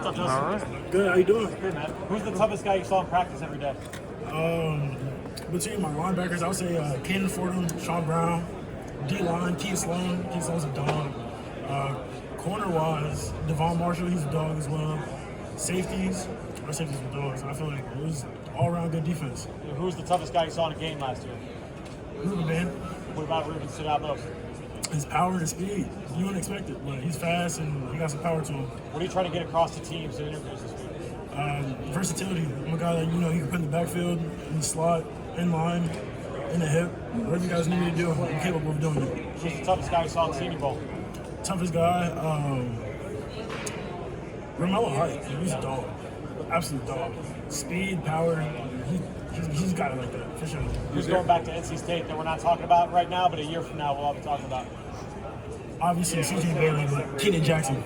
What's up, Justin? All right. Good, how you doing? Good, man. Who's the toughest guy you saw in practice every day? Between my linebackers, I would say Cannon Fordham, Sean Brown, D-line, Keith Sloan. Keith Sloan's a dog. Corner-wise, Devon Marshall, he's a dog as well. Safeties, our safeties were dogs. I feel like it was all-around good defense. Who's the toughest guy you saw in a game last year? Ruben, man. What about Ruben stood out most? His power and speed. You wouldn't expect it, but he's fast and he got some power to him. What are you trying to get across to teams and interviews this week? Versatility. I'm a guy that, he can put in the backfield, in the slot, in line, in the hip. Whatever you guys need me to do, I'm capable of doing it. Who's the toughest guy you saw in Senior Bowl? Toughest guy, Romello Height. He's a dog. Absolute dog. Speed, power. He's got it like that, for sure. Who's going back to NC State that we're not talking about right now, but a year from now we'll all be talking about? Obviously, CJ Bailey, but Keenan Jackson.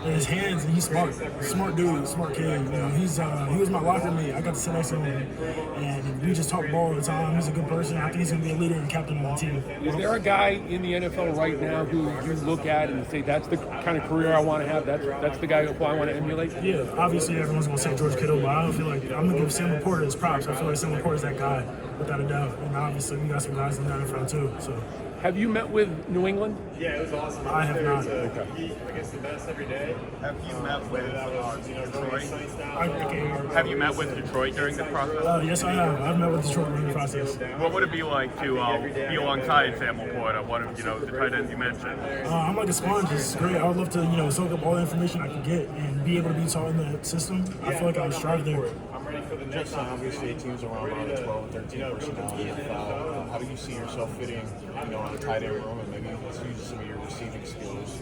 His hands, and he's smart. Smart dude, smart kid. He was my locker mate. I got to sit next to him, and we just talk ball all the time. He's a good person. I think he's going to be a leader and captain of my team. Is there a guy in the NFL right now who you look at and say, that's the kind of career I want to have, that's the guy who I want to emulate? Yeah, obviously everyone's going to say George Kittle, but I don't feel like I'm going to give Sam Laporta his props. I feel like Sam Laporta is that guy, without a doubt. And obviously we got some guys in the NFL too. So. Have you met with New England? Yeah, it was awesome. I have not. Compete against the best every day. Have you met with Detroit? Have you met with Detroit during the process? Yes, I have. I've met with Detroit during the process. What would it be like to be alongside Sam Laporta, one of the tight ends you mentioned? I'm like a sponge. It's great. I would love to soak up all the information I can get and be able to be taught in the system. I feel like I would strive there. Justin, obviously teams around 12, 13 personnel in the NFL. How do you see yourself fitting, in the tight end room, and maybe use some of your receiving skills?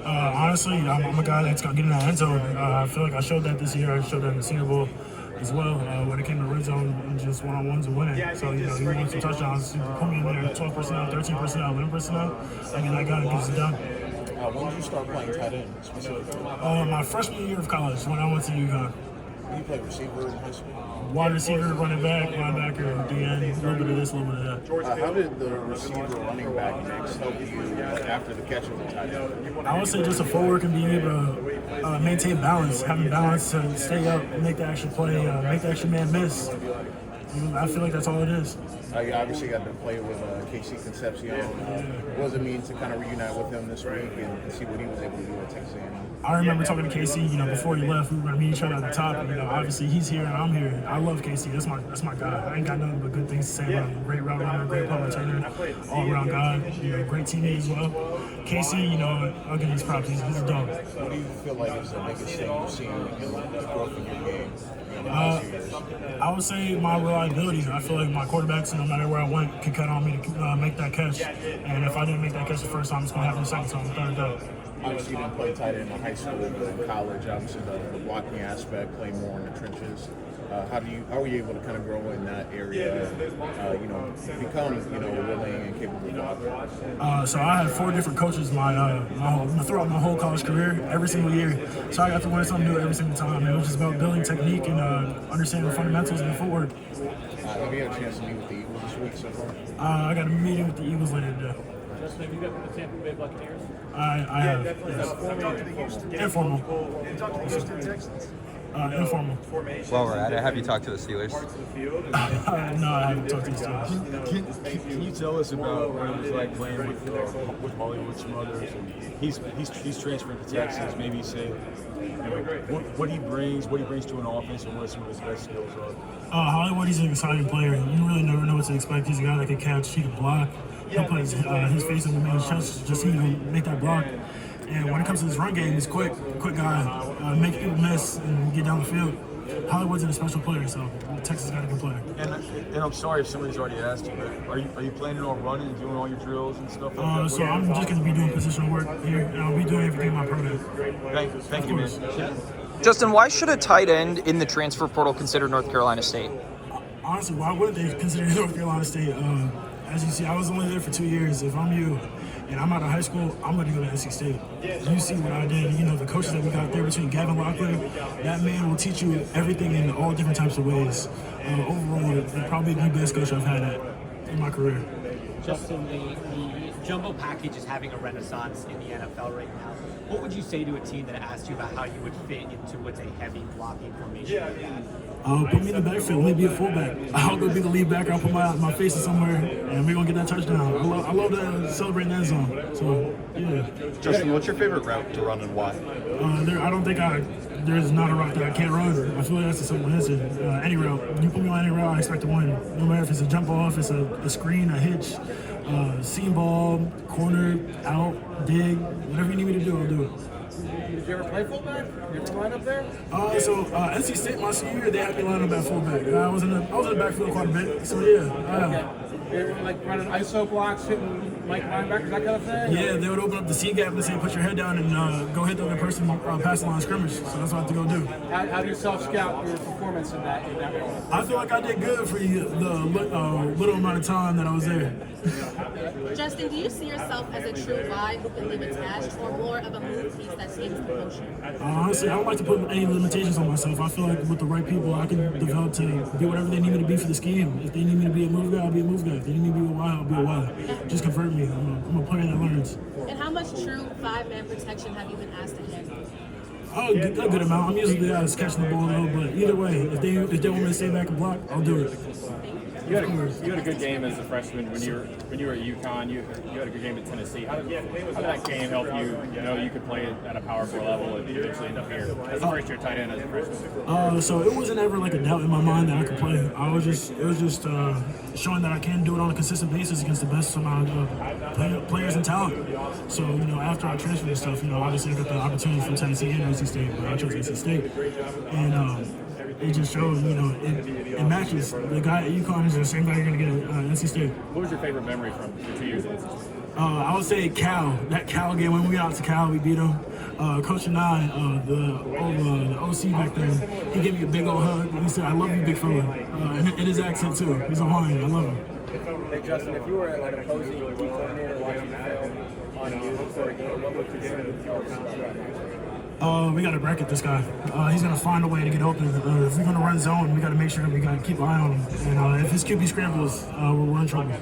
Honestly, I'm a guy that's going to get in the end zone. I feel like I showed that this year. I showed that in the Senior Bowl as well. When it came to red zone and just one-on-ones and winning. So, you win some touchdowns. You put me in there 12 personnel, 13 personnel, 11 personnel. I mean, that guy gets it done. When did you start playing tight end specifically? My freshman year of college, when I went to UConn. You played receiver in high school? Wide receiver, running back, linebacker, DN, a little bit of this, a little bit of that. How did the receiver running back mix help you after the catch of the tight end? I would say just a forward and being able to maintain balance, having balance to stay up, make the extra play, make the extra man miss. I feel like that's all it is. You obviously got to play with Casey Concepcion. What does it mean to kind of reunite with him this week and see what he was able to do at Texas A&M? I remember talking to Casey, before he left, we were going to meet each other at the top. Obviously he's here and I'm here. I love Casey. That's my guy. I ain't got nothing but good things to say about him. Great route runner, great punt returner, all-around guy, great teammate as well. Casey, I'll give him his props. He's a dog. What do you feel like is the biggest thing you've seen in the growth of your game? I would say my reliability. I feel like my quarterbacks, no matter where I went, could count on me to make that catch. And if I didn't make that catch the first time, it's going to happen the second time, the third time. Obviously, you didn't play tight end in high school, but in college, obviously the blocking aspect, play more in the trenches. How were you able to kind of grow in that area? Become willing and capable of So I had 4 different coaches throughout my whole college career, every single year. So I got to learn something new every single time. It was just about building technique and understanding the fundamentals and the footwork. Have you had a chance to meet with the Eagles this week so far? I got a meeting with the Eagles later today. Justin, have you met with the Tampa Bay Buccaneers? I have. Yes. Informal. Informal. While we're at it, have you talked to the Steelers? No, I haven't talked to the Steelers. Can you tell us about what it was like playing with Hollywood Smothers? And he's transferring to Texas. Maybe say what he brings to an offense and what some of his best skills are. Hollywood, he's an exciting player. You really never know what to expect. He's a guy that can catch, he can block. He'll put his face in the man's chest just so he can make that block. And when it comes to his run game, he's quick guy. Make people miss and get down the field. Hollywood's a special player, so Texas got a good player. And I'm sorry if somebody's already asked you, but are you planning on running and doing all your drills and stuff like that? So I'm just going to be doing positional work here, and I'll be doing everything in my program. Thank you, man. Justin, why should a tight end in the transfer portal consider North Carolina State? Honestly, why wouldn't they consider North Carolina State? As you see, I was only there for 2 years. If I'm you and I'm out of high school, I'm going to go to NC State. You see what I did. The coaches that we got there between Gavin Locklear, that man will teach you everything in all different types of ways. Overall, probably the best coach I've had in my career. Justin, the jumbo package is having a renaissance in the NFL right now. What would you say to a team that asked you about how you would fit into what's a heavy blocking formation like that? Put me in the backfield. Let me be a fullback. I'll go be the lead back. I'll put my face in somewhere, and we're gonna get that touchdown. I love that celebrating that zone. So yeah. Justin, what's your favorite route to run and why? I don't think there's not a route that I can't run. I feel like that's a simple answer. Any route. You put me on any route, I expect to win. No matter if it's a jump off, it's a screen, a hitch, seam ball, corner, out, dig, whatever you need me to do, I'll do it. Did you ever play fullback? You ever line up there? NC State my senior year, they had me line up at fullback. I was in the backfield quite a bit, so yeah. You ever like running ISO blocks, hitting like linebackers, that kind of thing? Yeah, they would open up the C gap and say, put your head down and go hit the other person past the line of scrimmage. So that's what I have to go do. How do you self-scout your performance in that role? I feel like I did good for the little amount of time that I was there. Justin, do you see yourself as a true wide who can leave attached or more of a move piece that takes the motion? Honestly, I don't like to put any limitations on myself. I feel like with the right people, I can develop to be whatever they need me to be for the scheme. If they need me to be a move guy, I'll be a move guy. If they need me to be a wide, I'll be a wide. Just convert me. I'm a player that learns. And how much true five-man protection have you been asked to handle? A good amount. I'm usually the guy that's catching the ball though, but either way, if they want me to stay back and block, I'll do it. You had a good game as a freshman when you were at UConn. You had a good game at Tennessee. How did that game help you? You know, you could play at a Power 4 level and eventually end up here as a first-year tight end as a freshman. So it wasn't ever like a doubt in my mind that I could play. It was just showing that I can do it on a consistent basis against the best amount of players and talent. So after I transferred and stuff, obviously I got the opportunity from Tennessee and NC State, but I chose NC State, and it just shows, it matches. The guy at UConn is the same guy you're going to get at NC State. What was your favorite memory from the 2 years at NC State? I would say Cal. That Cal game, when we got out to Cal, we beat him. Coach and I, the OC back then, he gave me a big old hug, and he said, "I love you, big fella." And in his accent, too. He's a Hawaiian. I love him. Hey, Justin, if you were like an opposing D coordinator watching the film on you for a game, what would you say we got to bracket this guy. He's going to find a way to get open. If we're going to run zone, we got to make sure we got to keep an eye on him. And if his QB scrambles, we're in trouble.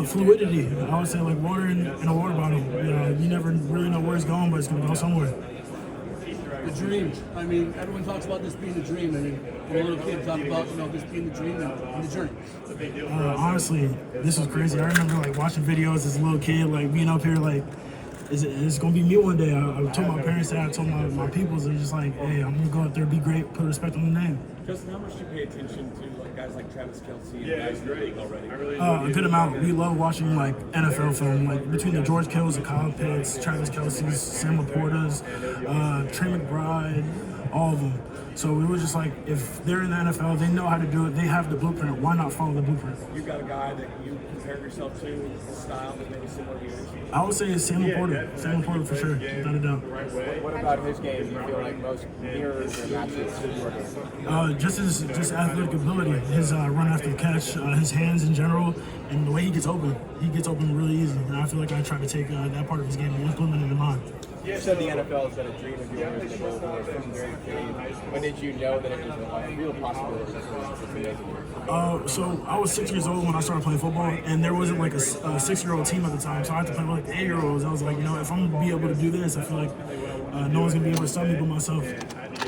Fluidity. I would say like water in a water bottle. You never really know where it's going, but it's going to go somewhere. The dream. I mean, everyone talks about this being the dream. I mean, when a little kid talk about this being the dream and the journey. Honestly, this was crazy. I remember like watching videos as a little kid, like being up here, like, it's gonna be me one day. I told my parents that. I told my peoples. They're just like, hey, I'm gonna go out there, be great, put respect on the name. Justin, how much do you pay attention to like guys like Travis Kelce and guys in the league already? A good amount. We love watching like NFL film, like between the George Kittles, the Kyle Pitts, Travis Kelce's, Sam Laporta's, Trey McBride, all of them. So we were just like, if they're in the NFL, they know how to do it. They have the blueprint. Why not follow the blueprint? You got a guy that you compare yourself to, his style that maybe similar to yours? I would say it's Sam Laporta. Sam Laporta for sure, without a doubt. What about his game do you feel like most mirrors or matches his work? Just athletic ability, his run after the catch, his hands in general, and the way he gets open. He gets open really easy, and I feel like I try to take that part of his game and implement it in mine. You said the NFL has been a dream of yours and a goal of yours from the very beginning. When did you know that it was a real possibility to make it? So I was 6 years old when I started playing football, and there wasn't like a 6-year-old team at the time, so I had to play with like the 8-year-olds. I was like, if I'm gonna be able to do this, I feel like no one's gonna be able to stop me but myself.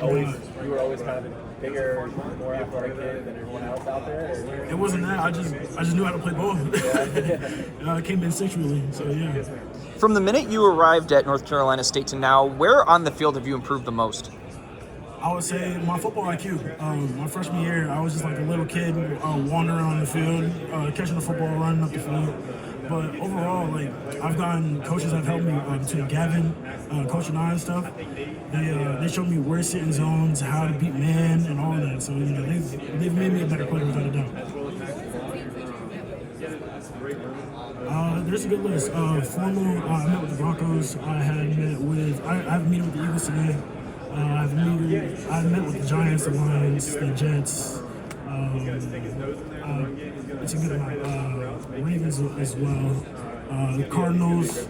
You were always kind of a bigger, more athletic kid than everyone else out there? It wasn't that. I just knew how to play ball. I came instinctually, so yeah. From the minute you arrived at North Carolina State to now, where on the field have you improved the most? I would say my football IQ. My freshman year, I was just like a little kid wandering on the field, catching the football, running up the field. But overall, like I've gotten coaches that have helped me between Gavin, Coach and I and stuff. They showed me where to sit in zones, how to beat man, and all of that. So they've made me a better player without a doubt. There's a good list. Formal, I met with the Broncos. I have a meeting with the Eagles today. I've met with the Giants, the Lions, the Jets. It's a good amount. Ravens as well. The Cardinals.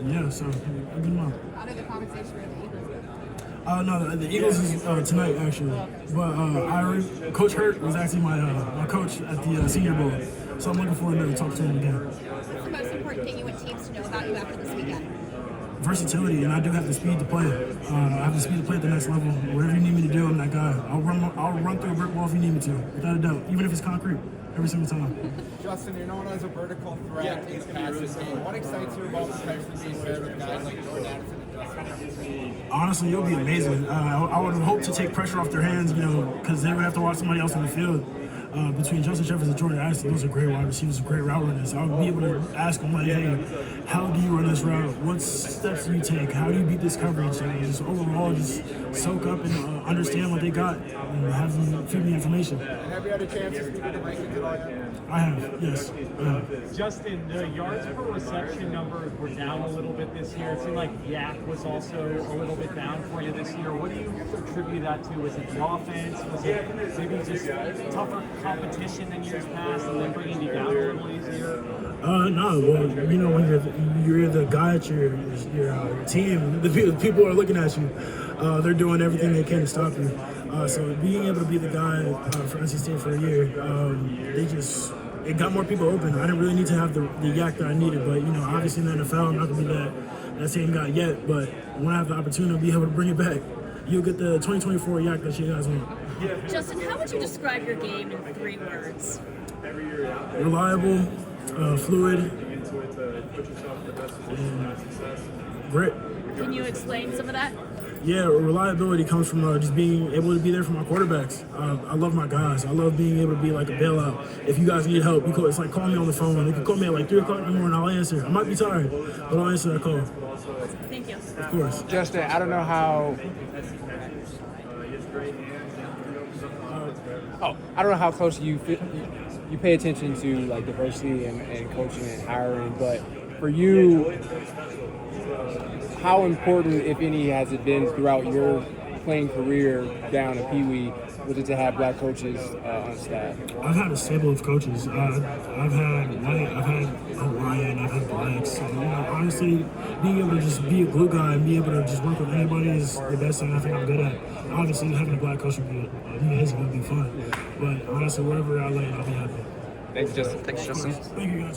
Yeah, so a good amount. How did the conversation with the Eagles go? No, the Eagles is tonight actually. But Coach Hurt was actually my coach at the Senior Bowl, so I'm looking forward to talk to him again. What's the most important thing you want teams to know about you after this weekend? Versatility, and I do have the speed to play. I have the speed to play at the next level. Whatever you need me to do, I'm that guy. I'll run through a brick wall if you need me to, without a doubt, even if it's concrete, every single time. Justin, you're known as a vertical threat in the passes game. What excites you about the types of being paired with guys like Jordan Addison and Justin? Honestly, it'll be amazing. I would hope to take pressure off their hands, because they would have to watch somebody else on the field. Between Justin Jefferson and Jordan Addison, those are great wide receivers, great route runners. I would be able to ask them, like, hey, how do you run this route? What steps do you take? How do you beat this coverage? And just overall, just soak up and understand what they got and have them feed me information. And have you had a chance to speak with the Vikings at all yet? I have, yes. Justin, the yards per reception numbers were down a little bit this year. It seemed like Yak was also a little bit down for you this year. What do you attribute that to? Was it the offense? Was it maybe just tougher competition than years past and then bringing you down a little easier? No, well, when you're the guy at your team, the people are looking at you. They're doing everything they can to stop you. So being able to be the guy for NC State for a year, it got more people open. I didn't really need to have the yak that I needed, but obviously in the NFL, I'm not gonna be that same guy yet. But when I have the opportunity to be able to bring it back, you'll get the 2024 yak that you guys want. Justin, how would you describe your game in 3 words? Reliable, fluid, and grit. Can you explain some of that? Yeah, reliability comes from just being able to be there for my quarterbacks. I love my guys. I love being able to be like a bailout. If you guys need help, it's like call me on the phone. You can call me at like 3 o'clock in the morning. I'll answer. I might be tired, but I'll answer that call. Thank you. Of course. Justin, I don't know how. I don't know how close you pay attention to like diversity and coaching and hiring, but for you, how important, if any, has it been throughout your playing career down at Pee Wee? Was it to have black coaches on staff? I've had a stable of coaches. I've had white, I've had Hawaiian, I've had blacks. So, honestly, being able to just be a glue guy and be able to just work with anybody is the best thing I think I'm good at. Obviously, having a black coach would be amazing, it would be fun. But honestly, wherever I land, I'll be happy. Thanks, Justin. Thanks, Justin. Thank you, guys.